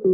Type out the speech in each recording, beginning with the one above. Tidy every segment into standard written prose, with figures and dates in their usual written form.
Hey,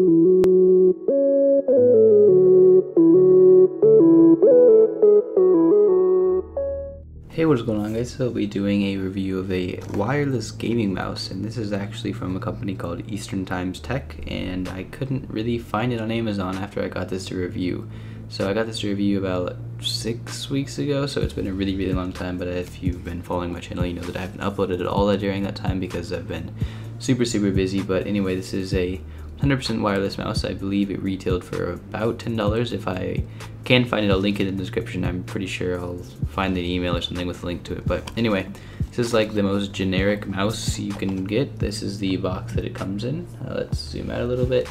what's going on, guys? So I'll be doing a review of a wireless gaming mouse, and this is actually from a company called Eastern Times Tech, and I couldn't really find it on Amazon after I got this to review. So I got this to review about 6 weeks ago, so it's been a really long time, but if you've been following my channel, you know that I haven't uploaded at all during that time because I've been super busy. But anyway, this is a 100% wireless mouse. I believe it retailed for about $10. If I can find it, I'll link it in the description. I'm pretty sure I'll find the email or something with a link to it. But anyway, this is like the most generic mouse you can get. This is the box that it comes in. Let's zoom out a little bit.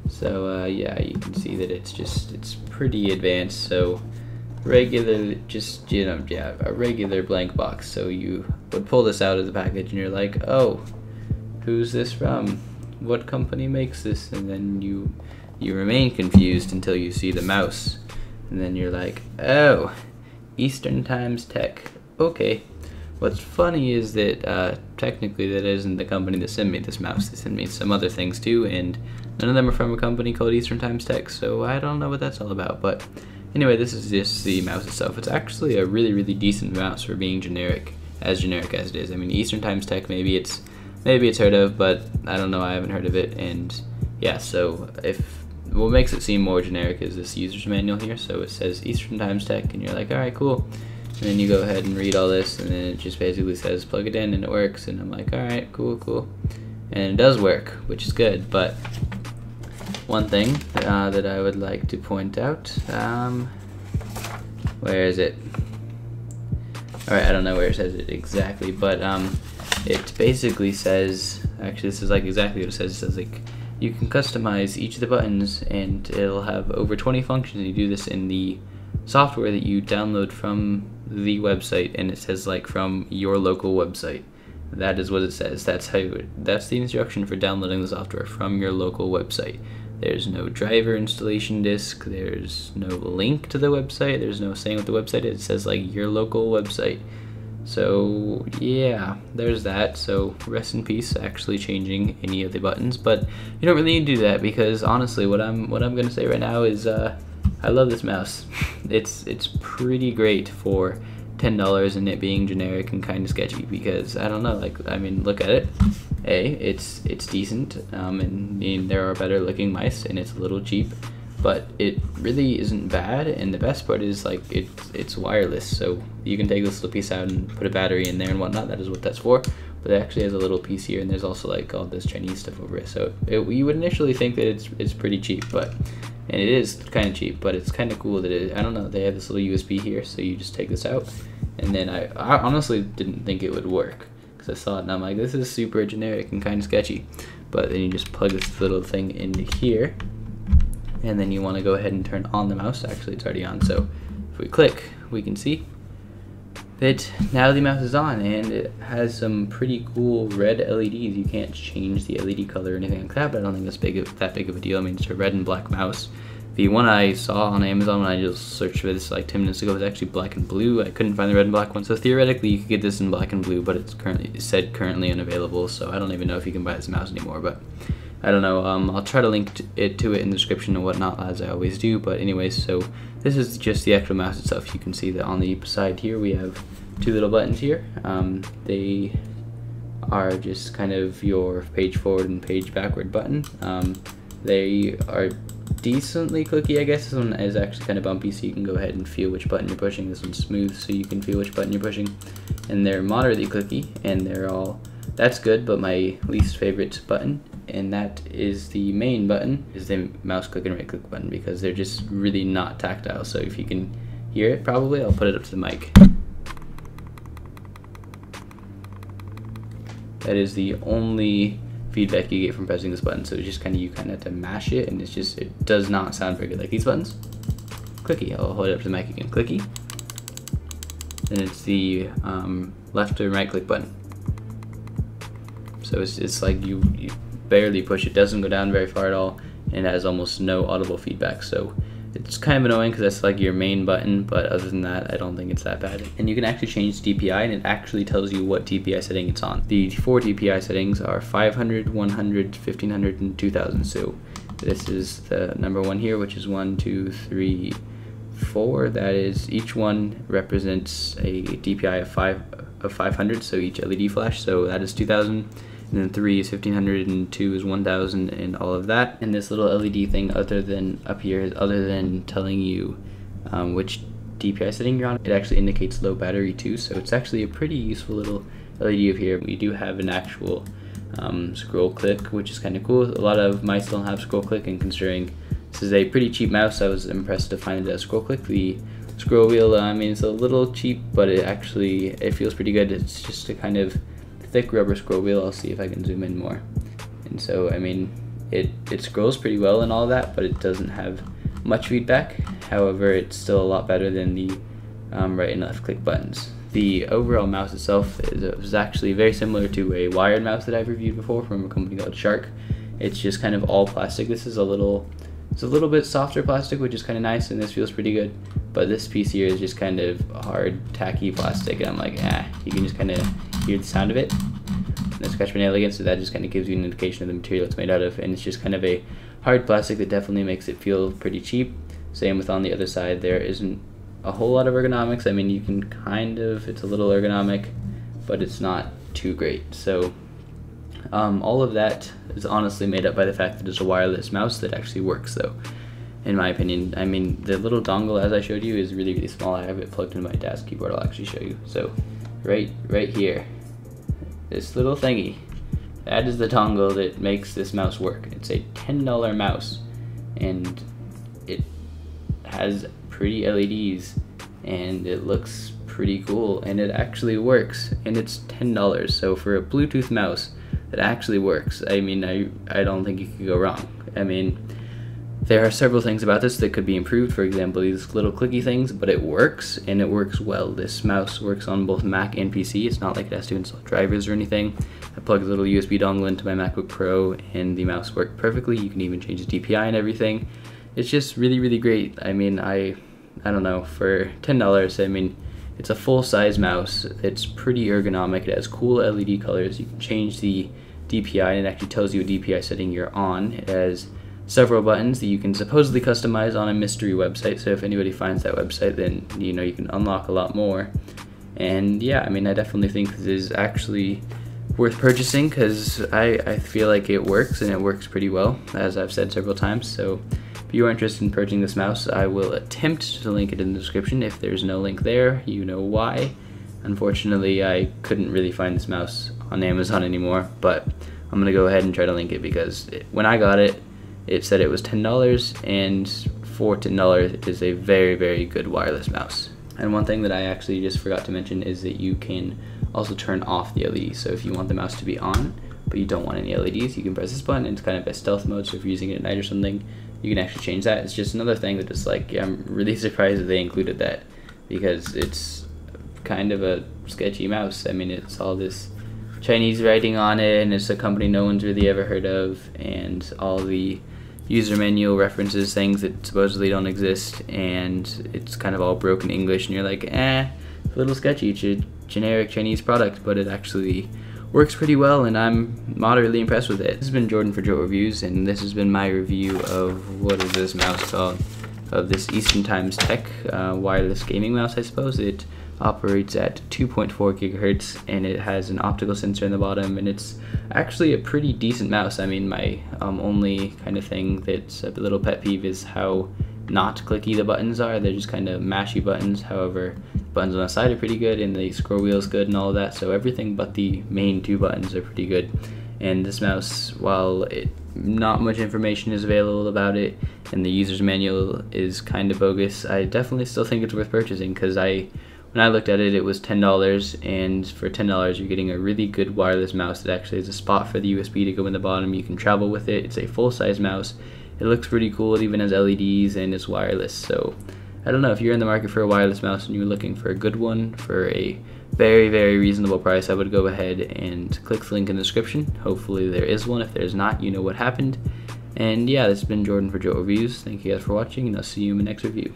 So yeah, you can see that it's pretty advanced. So regular, just, you know, yeah, a regular blank box. So you would pull this out of the package and you're like, oh, who's this from? What company makes this? And then you remain confused until you see the mouse, and then you're like, oh, Eastern Times Tech. Okay. What's funny is that technically that isn't the company that sent me this mouse. They sent me some other things too, and none of them are from a company called Eastern Times Tech, so I don't know what that's all about. But anyway, this is just the mouse itself. It's actually a really decent mouse for being generic as it is. I mean, Eastern Times Tech, maybe it's heard of, but I don't know, I haven't heard of it. And yeah, so what makes it seem more generic is this user's manual here. So it says Eastern Times Tech, and you're like, all right, cool. And then you go ahead and read all this, and then it just basically says plug it in and it works. And I'm like, all right, cool. And it does work, which is good. But one thing that I would like to point out, where is it? All right, I don't know where it says it exactly, but it basically says, actually this is like exactly what it says. It says like you can customize each of the buttons, and it'll have over 20 functions. You do this in the software that you download from the website, and it says like from your local website. That is what it says. That's the instruction for downloading the software from your local website. There's no driver installation disk, there's no link to the website, there's no saying what the website is. It says like your local website. So yeah, there's that. So rest in peace actually changing any of the buttons, but you don't really need to do that, because honestly what I'm gonna say right now is I love this mouse. It's pretty great for $10 and it being generic and kind of sketchy, because I don't know, like, I mean, look at it. It's decent, and I mean, there are better looking mice, and it's a little cheap, but it really isn't bad. And the best part is like it's wireless, so you can take this little piece out and put a battery in there and whatnot. That is what that's for. But it actually has a little piece here, and there's also like all this Chinese stuff over it. So you would initially think that it's pretty cheap, and it is kind of cheap, but it's kind of cool that I don't know, they have this little USB here, so you just take this out. And then I honestly didn't think it would work, because I saw it and I'm like, this is super generic and kind of sketchy. But then you just plug this little thing into here, and then you want to go ahead and turn on the mouse. Actually, it's already on, so if we click, we can see that now the mouse is on, and it has some pretty cool red LEDs. You can't change the LED color or anything like that, but I don't think that's that big of a deal. I mean, it's a red and black mouse. The one I saw on Amazon when I just searched for this like 10 minutes ago was actually black and blue. I couldn't find the red and black one, so theoretically you could get this in black and blue, but it's currently unavailable, so I don't even know if you can buy this mouse anymore. But I don't know, I'll try to link to it in the description and whatnot, as I always do. But anyways, so this is just the actual mouse itself. You can see that on the side here we have two little buttons here. They are just kind of your page forward and page backward button. They are decently clicky, I guess. This one is actually kind of bumpy, so you can go ahead and feel which button you're pushing. This one's smooth, so you can feel which button you're pushing. And they're moderately clicky, and that's good. But my least favorite button, and that is the main button, is the mouse click and right click button, because they're just really not tactile. So if you can hear it, probably, I'll put it up to the mic. That is the only feedback you get from pressing this button. So it's just you kind of have to mash it, and it does not sound very good. Like these buttons, clicky. I'll hold it up to the mic again, clicky. And it's the left or right click button. So it's like you barely push it, doesn't go down very far at all, and it has almost no audible feedback. So it's kind of annoying, because that's like your main button, but other than that, I don't think it's that bad. And you can actually change DPI, and it actually tells you what DPI setting it's on. The 4 DPI settings are 500, 100, 1500, and 2000. So This is the number 1 here, which is 1, 2, 3, 4. That is, each one represents a DPI of 500, so each LED flash, so that is 2000. And then 3 is 1500, and 2 is 1000, and all of that. And this little LED thing, other than up here, other than telling you which DPI setting you're on, it actually indicates low battery too, so it's actually a pretty useful little LED up here. We do have an actual scroll click, which is kind of cool. A lot of mice don't have scroll click, and considering this is a pretty cheap mouse, I was impressed to find it as scroll click. The scroll wheel, I mean, it's a little cheap, but it feels pretty good. It's just a kind of thick rubber scroll wheel. I'll see if I can zoom in more. And so, I mean, it scrolls pretty well and all that, but it doesn't have much feedback. However, it's still a lot better than the right and left click buttons. The overall mouse itself is actually very similar to a wired mouse that I've reviewed before from a company called Shark. It's just kind of all plastic. This is a little bit softer plastic, which is kind of nice, and this feels pretty good. But this piece here is just kind of hard, tacky plastic, and I'm like, you can just kind of hear the sound of it. And I scratch my nail against it, that just kind of gives you an indication of the material it's made out of, and it's just kind of a hard plastic that definitely makes it feel pretty cheap. Same with on the other side, there isn't a whole lot of ergonomics. I mean, you can it's a little ergonomic, but it's not too great. So all of that is honestly made up by the fact that it's a wireless mouse that actually works, though, in my opinion. I mean, the little dongle, as I showed you, is really, really small. I have it plugged into my desk keyboard. I'll actually show you. So right here, this little thingy, that is the dongle that makes this mouse work. It's a $10 mouse, and it has pretty LEDs, and it looks pretty cool, and it actually works, and it's $10. So for a Bluetooth mouse that actually works, I mean, I don't think you could go wrong. I mean, there are several things about this that could be improved, for example, these little clicky things, but it works, and it works well. This mouse works on both Mac and PC. It's not like it has to install drivers or anything. I plugged a little USB dongle into my MacBook Pro, and the mouse worked perfectly. You can even change the DPI and everything. It's just really, really great. I mean, I don't know, for $10, I mean, it's a full-size mouse. It's pretty ergonomic. It has cool LED colors. You can change the DPI, and it actually tells you what DPI setting you're on. It has several buttons that you can supposedly customize on a mystery website, so if anybody finds that website, then you know you can unlock a lot more. And yeah, I mean, I definitely think this is actually worth purchasing, because I feel like it works, and it works pretty well, as I've said several times. So if you are interested in purchasing this mouse, I will attempt to link it in the description. If there's no link there, you know why. Unfortunately, I couldn't really find this mouse on Amazon anymore, but I'm gonna go ahead and try to link it, because when I got it, it said it was $10, and for $10 it is a very, very good wireless mouse. And one thing that I actually just forgot to mention is that you can also turn off the LEDs. So if you want the mouse to be on, but you don't want any LEDs, you can press this button, and it's kind of a stealth mode, so if you're using it at night or something, you can actually change that. It's just another thing that is like, I'm really surprised that they included that, because it's kind of a sketchy mouse. I mean, it's all this Chinese writing on it, and it's a company no one's really ever heard of, and all the user manual references things that supposedly don't exist, and it's kind of all broken English, and you're like, a little sketchy. It's a generic Chinese product, but it actually works pretty well, and I'm moderately impressed with it. This has been Jordan for Jolt Reviews, and this has been my review of, what is this mouse called? Of this Eastern Times Tech wireless gaming mouse, I suppose. It operates at 2.4 gigahertz, and it has an optical sensor in the bottom, and it's actually a pretty decent mouse. I mean, my only kind of thing that's a little pet peeve is how not clicky the buttons are. They're just kind of mashy buttons. However, buttons on the side are pretty good, and the scroll wheel is good and all of that, so everything but the main two buttons are pretty good. And this mouse, while not much information is available about it, and the user's manual is kind of bogus, I definitely still think it's worth purchasing, because when I looked at it, it was $10, and for $10 you're getting a really good wireless mouse that actually has a spot for the USB to go in the bottom. You can travel with it. It's a full-size mouse. It looks pretty cool. It even has LEDs, and it's wireless. So I don't know, if you're in the market for a wireless mouse and you're looking for a good one for a very, very reasonable price, I would go ahead and click the link in the description. Hopefully there is one. If there's not, you know what happened. And yeah, this has been Jordan for Jolt Reviews. Thank you guys for watching, and I'll see you in the next review.